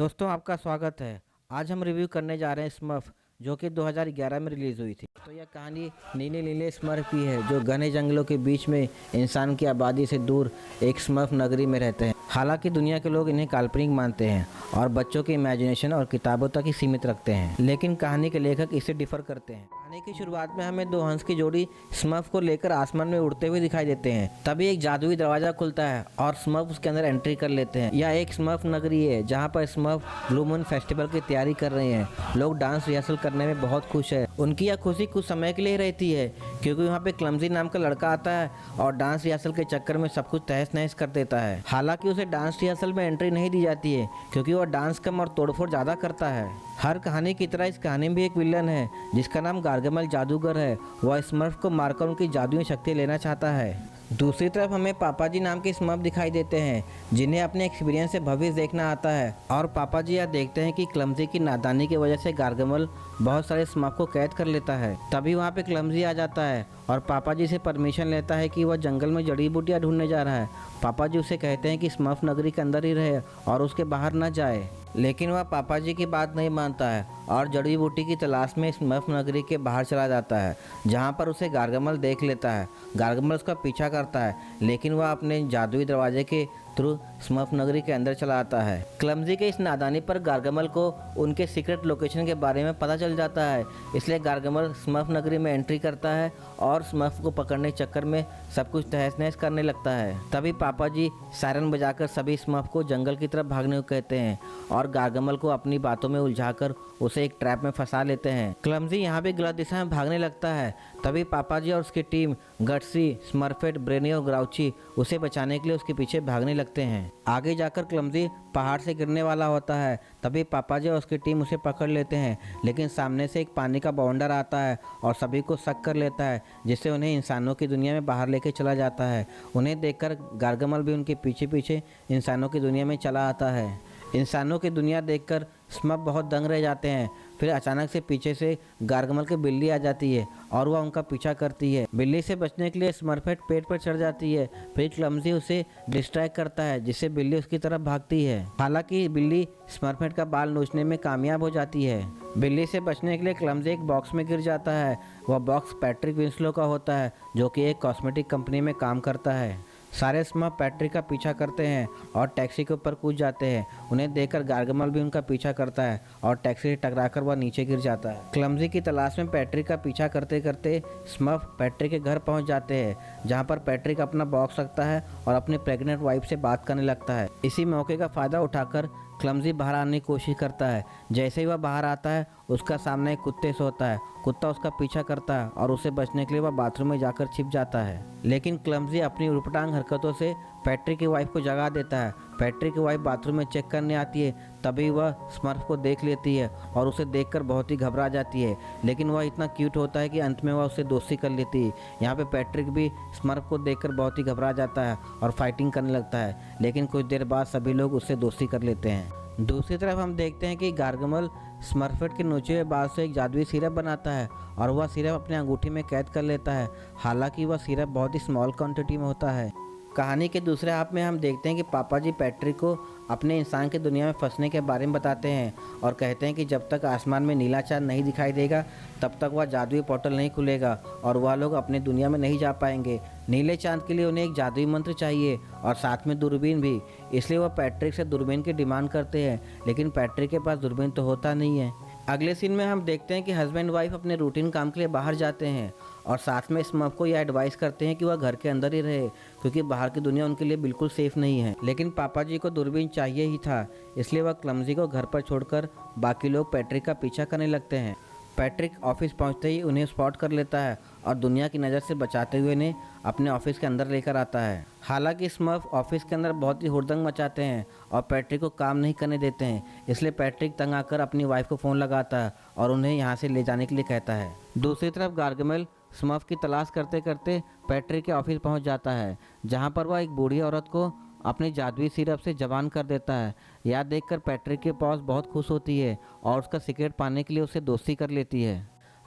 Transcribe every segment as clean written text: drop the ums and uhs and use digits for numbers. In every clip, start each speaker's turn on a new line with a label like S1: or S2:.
S1: दोस्तों आपका स्वागत है। आज हम रिव्यू करने जा रहे हैं स्मर्फ, जो कि 2011 में रिलीज़ हुई थी। तो यह कहानी नीले नीले स्मर्फ की है, जो घने जंगलों के बीच में इंसान की आबादी से दूर एक स्मर्फ नगरी में रहते हैं। हालांकि दुनिया के लोग इन्हें काल्पनिक मानते हैं और बच्चों के इमेजिनेशन और किताबों तक ही सीमित रखते हैं, लेकिन कहानी के लेखक इसे डिफर करते हैं। कहानी की शुरुआत में हमें दो हंस की जोड़ी स्मर्फ को लेकर आसमान में उड़ते हुए दिखाई देते हैं। तभी एक जादुई दरवाजा खुलता है और स्मर्फ उसके अंदर एंट्री कर लेते हैं। यह एक स्मर्फ नगरी है जहाँ पर स्मर्फ ब्लू मून फेस्टिवल की तैयारी कर रहे हैं। लोग डांस रिहर्सल करने में बहुत खुश है। उनकी यह खुशी कुछ समय के लिए रहती है, क्योंकि वहाँ पे क्लमजी नाम का लड़का आता है और डांस रिहर्सल के चक्कर में सब कुछ तहस नहस कर देता है। हालांकि उसे डांस रिहर्सल में एंट्री नहीं दी जाती है, क्योंकि वह डांस कम और तोड़फोड़ ज़्यादा करता है। हर कहानी की तरह इस कहानी में भी एक विलन है जिसका नाम गार्गमल जादूगर है। वह स्मर्फ को मारकर उनकी जादुई शक्ति लेना चाहता है। दूसरी तरफ हमें पापा जी नाम के स्मर्फ दिखाई देते हैं, जिन्हें अपने एक्सपीरियंस से भविष्य देखना आता है। और पापा जी यह देखते हैं कि क्लमजी की नादानी की वजह से गार्गमल बहुत सारे स्मर्फ को कैद कर लेता है। तभी वहाँ पे क्लमजी आ जाता है और पापा जी से परमिशन लेता है कि वह जंगल में जड़ी बूटियाँ ढूंढने जा रहा है। पापा जी उसे कहते हैं कि स्मर्फ नगरी के अंदर ही रहे और उसके बाहर न जाए, लेकिन वह पापा जी की बात नहीं मानता है और जड़ी बूटी की तलाश में स्मर्फ नगरी के बाहर चला जाता है, जहाँ पर उसे गार्गमल देख लेता है। गार्गमल उसका पीछा करता है, लेकिन वह अपने जादुई दरवाजे के थ्रू स्मर्फ नगरी के अंदर चला आता है। क्लमजी के इस नादानी पर गार्गमल को उनके सीक्रेट लोकेशन के बारे में पता चल जाता है, इसलिए गार्गमल स्मर्फ नगरी में एंट्री करता है और स्मर्फ को पकड़ने के चक्कर में सब कुछ तहस नहस करने लगता है। तभी पापा जी सायरन बजाकर सभी स्मर्फ को जंगल की तरफ भागने को कहते हैं और गार्गमल को अपनी बातों में उलझाकर उसे एक ट्रैप में फंसा लेते हैं। क्लमजी यहाँ भी गलत दिशा में भागने लगता है। तभी पापा जी और उसकी टीम गट्सी, स्मर्फेट, ब्रेनी और ग्राउची उसे बचाने के लिए उसके पीछे भागने लगते हैं। आगे जाकर क्लमजी पहाड़ से गिरने वाला होता है। तभी पापा जी और उसकी टीम उसे पकड़ लेते हैं, लेकिन सामने से एक पानी का बाउंडर आता है और सभी को शक कर लेता है, जिससे उन्हें इंसानों की दुनिया में बाहर लेके चला जाता है। उन्हें देखकर गार्गमल भी उनके पीछे पीछे इंसानों की दुनिया में चला आता है। इंसानों की दुनिया देखकर स्मर्फ बहुत दंग रह जाते हैं। फिर अचानक से पीछे से गार्गमल की बिल्ली आ जाती है और वह उनका पीछा करती है। बिल्ली से बचने के लिए स्मर्फेट पेड़ पर चढ़ जाती है। फिर क्लमजी उसे डिस्ट्रैक्ट करता है, जिससे बिल्ली उसकी तरफ भागती है। हालांकि बिल्ली स्मर्फेट का बाल नोचने में कामयाब हो जाती है। बिल्ली से बचने के लिए क्लमजी एक बॉक्स में गिर जाता है। वह बॉक्स पैट्रिक विंस्लो का होता है, जो कि एक कॉस्मेटिक कंपनी में काम करता है। सारे स्मर्फ पैट्रिक का पीछा करते हैं और टैक्सी के ऊपर कूद जाते हैं। उन्हें देखकर गार्गमल भी उनका पीछा करता है और टैक्सी से टकराकर वह नीचे गिर जाता है। क्लमजी की तलाश में पैट्रिक का पीछा करते करते स्मर्फ पैट्रिक के घर पहुंच जाते हैं, जहां पर पैट्रिक अपना बॉक्स रखता है और अपनी प्रेग्नेंट वाइफ से बात करने लगता है। इसी मौके का फ़ायदा उठाकर क्लमजी बाहर आने की कोशिश करता है। जैसे ही वह बाहर आता है, उसका सामने एक कुत्ते से होता है। कुत्ता उसका पीछा करता है और उसे बचने के लिए वह बाथरूम में जाकर छिप जाता है, लेकिन क्लमजी अपनी उटपटांग हरकतों से पैट्रिक की वाइफ को जगा देता है। पैट्रिक की वाइफ बाथरूम में चेक करने आती है, तभी वह स्मर्फ को देख लेती है और उसे देखकर बहुत ही घबरा जाती है, लेकिन वह इतना क्यूट होता है कि अंत में वह उससे दोस्ती कर लेती है। यहाँ पे पैट्रिक भी स्मर्फ को देखकर बहुत ही घबरा जाता है और फाइटिंग करने लगता है, लेकिन कुछ देर बाद सभी लोग उससे दोस्ती कर लेते हैं। दूसरी तरफ हम देखते हैं कि गार्गमल स्मर्फेट के नोचे हुए बाल से एक जादुई सिरप बनाता है और वह सिरप अपने अंगूठी में कैद कर लेता है। हालांकि वह सिरप बहुत ही स्मॉल क्वांटिटी में होता है। कहानी के दूसरे हाफ में हम देखते हैं कि पापा जी पैट्रिक को अपने इंसान की दुनिया में फंसने के बारे में बताते हैं और कहते हैं कि जब तक आसमान में नीला चांद नहीं दिखाई देगा, तब तक वह जादुई पोर्टल नहीं खुलेगा और वह लोग अपनी दुनिया में नहीं जा पाएंगे। नीले चांद के लिए उन्हें एक जादुई मंत्र चाहिए और साथ में दूरबीन भी, इसलिए वह पैट्रिक से दूरबीन की डिमांड करते हैं, लेकिन पैट्रिक के पास दूरबीन तो होता नहीं है। अगले सीन में हम देखते हैं कि हस्बैंड वाइफ अपने रूटीन काम के लिए बाहर जाते हैं और साथ में स्मर्फ को यह एडवाइस करते हैं कि वह घर के अंदर ही रहे, क्योंकि बाहर की दुनिया उनके लिए बिल्कुल सेफ नहीं है। लेकिन पापा जी को दूरबीन चाहिए ही था, इसलिए वह क्लमजी को घर पर छोड़कर बाकी लोग पैट्रिक का पीछा करने लगते हैं। पैट्रिक ऑफिस पहुंचते ही उन्हें स्पॉट कर लेता है और दुनिया की नज़र से बचाते हुए उन्हें अपने ऑफिस के अंदर लेकर आता है। हालांकि स्मर्फ ऑफिस के अंदर बहुत ही हुड़दंग मचाते हैं और पैट्रिक को काम नहीं करने देते हैं, इसलिए पैट्रिक तंग आकर अपनी वाइफ को फ़ोन लगाता है और उन्हें यहाँ से ले जाने के लिए कहता है। दूसरी तरफ गार्गमल स्मर्फ की तलाश करते करते पैट्रिक के ऑफिस पहुँच जाता है, जहाँ पर वह एक बूढ़ी औरत को अपने जादुई सिरप से जवान कर देता है। यह देखकर पैट्रिक की पॉज बहुत खुश होती है और उसका सिगरेट पाने के लिए उससे दोस्ती कर लेती है।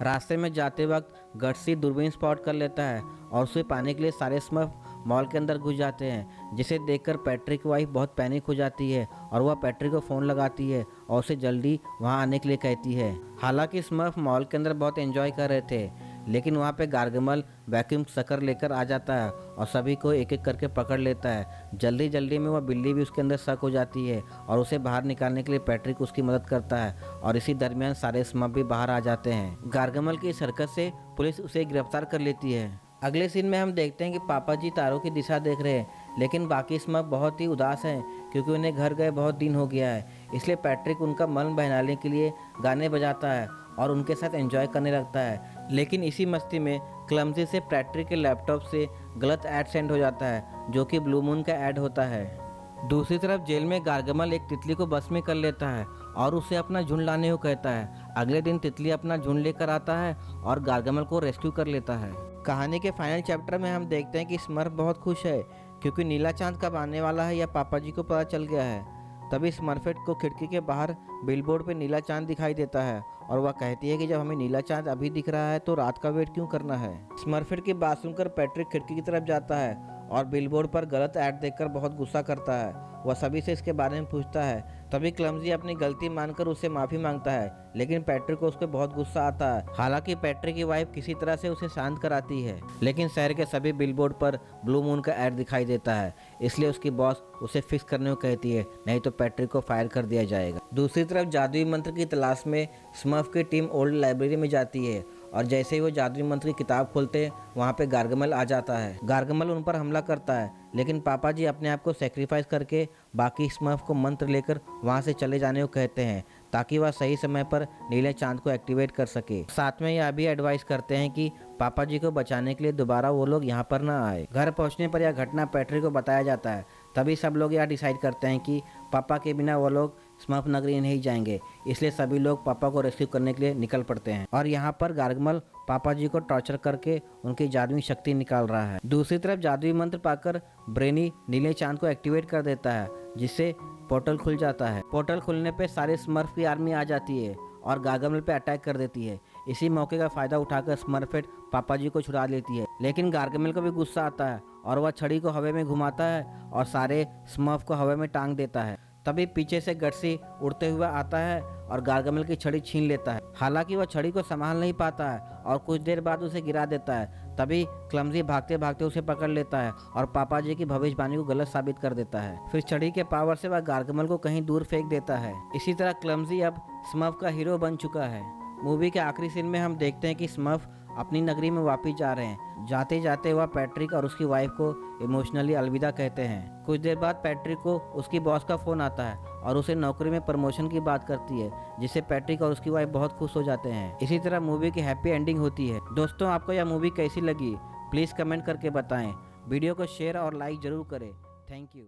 S1: रास्ते में जाते वक्त गट्सी दूरबीन स्पॉट कर लेता है और उसे पाने के लिए सारे स्मर्फ मॉल के अंदर घुस जाते हैं, जिसे देखकर पैट्रिक की वाइफ बहुत पैनिक हो जाती है और वह पैट्रिक को फ़ोन लगाती है और उसे जल्दी वहां आने के लिए कहती है। हालांकि स्मर्फ मॉल के अंदर बहुत एंजॉय कर रहे थे, लेकिन वहाँ पे गार्गमल वैक्यूम सकर लेकर आ जाता है और सभी को एक एक करके पकड़ लेता है। जल्दी जल्दी में वह बिल्ली भी उसके अंदर शक हो जाती है और उसे बाहर निकालने के लिए पैट्रिक उसकी मदद करता है और इसी दरमियान सारे स्मर्फ भी बाहर आ जाते हैं। गार्गमल की इस हरकत से पुलिस उसे गिरफ्तार कर लेती है। अगले सीन में हम देखते हैं कि पापा जी तारों की दिशा देख रहे हैं, लेकिन बाकी स्मर्फ बहुत ही उदास हैं क्योंकि उन्हें घर गए बहुत दिन हो गया है। इसलिए पैट्रिक उनका मन बहलाने के लिए गाने बजाता है और उनके साथ एंजॉय करने लगता है। लेकिन इसी मस्ती में क्लमजी से पैट्रिक के लैपटॉप से गलत ऐड सेंड हो जाता है, जो कि ब्लू मून का ऐड होता है। दूसरी तरफ जेल में गार्गमल एक तितली को बस में कर लेता है और उसे अपना झुंड लाने को कहता है। अगले दिन तितली अपना झुंड लेकर आता है और गार्गमल को रेस्क्यू कर लेता है। कहानी के फाइनल चैप्टर में हम देखते हैं कि स्मर्फ बहुत खुश है क्योंकि नीला चांद कब आने वाला है या पापा जी को पता चल गया है। तभी स्मर्फेट को खिड़की के बाहर बिलबोर्ड पे नीला चांद दिखाई देता है और वह कहती है कि जब हमें नीला चांद अभी दिख रहा है तो रात का वेट क्यों करना है। स्मर्फेट की बात सुनकर पैट्रिक खिड़की की तरफ जाता है और बिलबोर्ड पर गलत ऐड देखकर बहुत गुस्सा करता है। वह सभी से इसके बारे में पूछता है। तभी क्लमजी अपनी गलती मानकर उससे माफ़ी मांगता है, लेकिन पैट्रिक को उस पर बहुत गुस्सा आता है। हालांकि पैट्रिक की वाइफ किसी तरह से उसे शांत कराती है, लेकिन शहर के सभी बिलबोर्ड पर ब्लू मून का ऐड दिखाई देता है। इसलिए उसकी बॉस उसे फिक्स करने को कहती है, नहीं तो पैट्रिक को फायर कर दिया जाएगा। दूसरी तरफ जादुई मंत्र की तलाश में स्मर्फ की टीम ओल्ड लाइब्रेरी में जाती है और जैसे ही वो जादुई मंत्र की किताब खोलते हैं वहाँ पे गार्गमल आ जाता है। गार्गमल उन पर हमला करता है, लेकिन पापा जी अपने आप को सेक्रीफाइस करके बाकी स्मर्फ को मंत्र लेकर वहाँ से चले जाने को कहते हैं ताकि वह सही समय पर नीले चांद को एक्टिवेट कर सके। साथ में यह भी एडवाइस करते हैं कि पापा जी को बचाने के लिए दोबारा वो लोग यहाँ पर ना आए। घर पहुँचने पर यह घटना पैट्रिक को बताया जाता है। तभी सब लोग यह डिसाइड करते हैं कि पापा के बिना वो लोग स्मर्फ नगरी नहीं जाएंगे, इसलिए सभी लोग पापा को रेस्क्यू करने के लिए निकल पड़ते हैं और यहाँ पर गार्गमल पापा जी को टॉर्चर करके उनकी जादुई शक्ति निकाल रहा है। दूसरी तरफ जादुई मंत्र पाकर ब्रेनी नीले चांद को एक्टिवेट कर देता है, जिससे पोर्टल खुल जाता है। पोर्टल खुलने पे सारे स्मर्फ की आर्मी आ जाती है और गार्गमल पे अटैक कर देती है। इसी मौके का फायदा उठाकर स्मर्फेट पापा जी को छुड़ा लेती है, लेकिन गार्गमल को भी गुस्सा आता है और वह छड़ी को हवा में घुमाता है और सारे स्मर्फ को हवा में टांग देता है। तभी पीछे से गट्सी उड़ते हुए आता है और गार्गमल की छड़ी छीन लेता है। हालांकि वह छड़ी को संभाल नहीं पाता है और कुछ देर बाद उसे गिरा देता है। तभी क्लमजी भागते भागते उसे पकड़ लेता है और पापा जी की भविष्यवाणी को गलत साबित कर देता है। फिर छड़ी के पावर से वह गार्गमल को कहीं दूर फेंक देता है। इसी तरह क्लमजी अब स्मर्फ का हीरो बन चुका है। मूवी के आखिरी सीन में हम देखते हैं कि स्मर्फ अपनी नगरी में वापस जा रहे हैं। जाते जाते वह पैट्रिक और उसकी वाइफ को इमोशनली अलविदा कहते हैं। कुछ देर बाद पैट्रिक को उसकी बॉस का फ़ोन आता है और उसे नौकरी में प्रमोशन की बात करती है, जिससे पैट्रिक और उसकी वाइफ बहुत खुश हो जाते हैं। इसी तरह मूवी की हैप्पी एंडिंग होती है। दोस्तों, आपको यह मूवी कैसी लगी प्लीज़ कमेंट करके बताएं। वीडियो को शेयर और लाइक ज़रूर करें। Thank you.